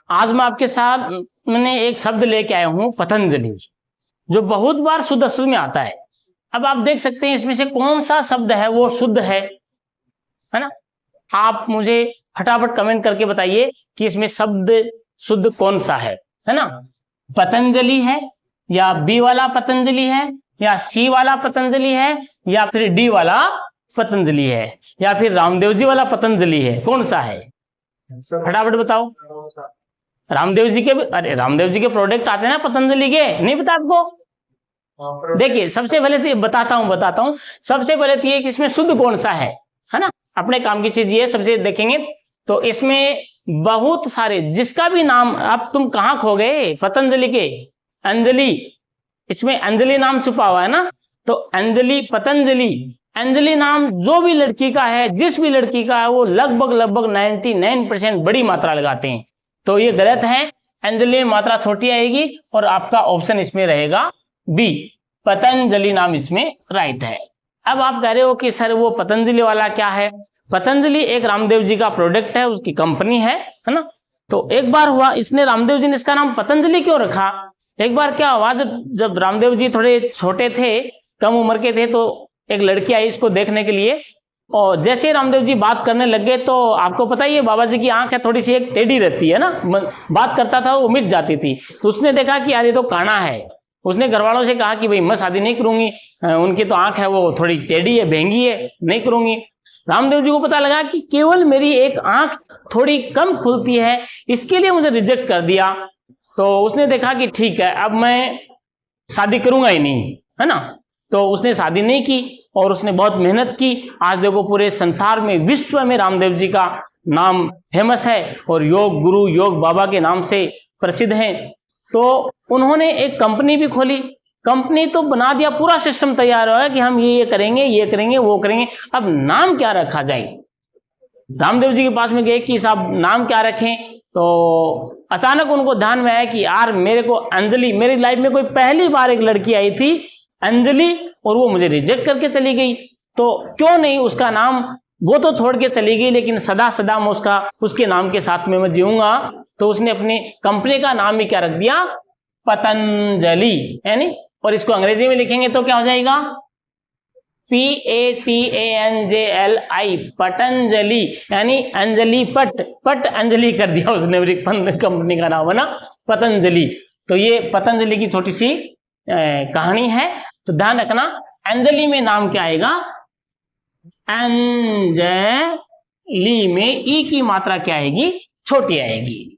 आज मैं आपके साथ मैंने एक शब्द लेके आया हूं पतंजलि, जो बहुत बार शुद्ध अशुद्ध में आता है। अब आप देख सकते हैं इसमें से कौन सा शब्द है वो शुद्ध है ना। आप मुझे फटाफट कमेंट करके बताइए कि इसमें शब्द शुद्ध कौन सा है ना। पतंजलि है या बी वाला पतंजलि है या सी वाला पतंजलि है या फिर डी वाला पतंजलि है या फिर रामदेव जी वाला पतंजलि है, कौन सा है फटाफट बताओ। रामदेव जी के, अरे रामदेव जी के प्रोडक्ट आते हैं ना पतंजलि के, नहीं पता आपको? देखिए सबसे पहले तो बताता हूं सबसे पहले तो ये कि इसमें शुद्ध कौन सा है ना। अपने काम की चीज ये सबसे देखेंगे तो इसमें बहुत सारे, जिसका भी नाम, अब तुम कहां खो गए पतंजलि के, अंजलि, इसमें अंजलि नाम छुपा हुआ है ना। तो अंजलि, पतंजलि, अंजलि नाम जो भी लड़की का है, जिस भी लड़की का है, वो लगभग 99% बड़ी मात्रा लगाते हैं। तो ये गलत है, अंजलि में मात्रा छोटी आएगी और आपका ऑप्शन इसमें रहेगा बी, पतंजलि नाम इसमें राइट है। अब आप कह रहे हो कि सर वो पतंजलि वाला क्या है? पतंजलि एक रामदेव जी का प्रोडक्ट है, उसकी कंपनी है ना। तो एक बार हुआ, इसने रामदेव जी ने इसका नाम पतंजलि क्यों रखा? एक बार क्या हुआ, जब रामदेव जी थोड़े छोटे थे, कम उम्र के थे, तो एक लड़की आई इसको देखने के लिए, और जैसे रामदेव जी बात करने लग गए तो आपको पता ही है बाबा जी की आंख है थोड़ी सी एक टेढ़ी रहती है ना, बात करता था वो मिट जाती थी। तो उसने देखा कि यार ये तो काना है। उसने घर वालों से कहा कि भाई मैं शादी नहीं करूंगी, उनकी तो आंख है वो थोड़ी टेढ़ी है, भेंगी है, नहीं करूंगी। रामदेव जी को पता लगा कि केवल मेरी एक आंख थोड़ी कम खुलती है, इसके लिए मुझे रिजेक्ट कर दिया। तो उसने देखा कि ठीक है अब मैं शादी करूंगा ही नहीं, है ना। तो उसने शादी नहीं की और उसने बहुत मेहनत की। आज देखो पूरे संसार में, विश्व में रामदेव जी का नाम फेमस है और योग गुरु, योग बाबा के नाम से प्रसिद्ध हैं। तो उन्होंने एक कंपनी भी खोली, कंपनी तो बना दिया, पूरा सिस्टम तैयार हुआ कि हम ये करेंगे वो करेंगे। अब नाम क्या रखा जाए? रामदेव जी के पास में गए कि साहब नाम क्या रखें? तो अचानक उनको ध्यान में आया कि यार मेरे को अंजलि, मेरी लाइफ में कोई पहली बार एक लड़की आई थी अंजलि और वो मुझे रिजेक्ट करके चली गई, तो क्यों नहीं उसका नाम, वो तो छोड़ के चली गई लेकिन सदा सदा मैं उसके नाम के साथ में मैं जीऊंगा। तो उसने अपनी कंपनी का नाम ही क्या रख दिया? पतंजलि, यानी, और इसको अंग्रेजी में लिखेंगे तो क्या हो जाएगा? PATANJLI, पतंजलि, यानी अंजलि पट अंजलि कर दिया उसने, कंपनी का नाम है ना पतंजलि। तो ये पतंजलि की छोटी सी कहानी है। तो ध्यान रखना, अंजलि में नाम क्या आएगा? अंजलि में ई की मात्रा क्या आएगी? छोटी आएगी।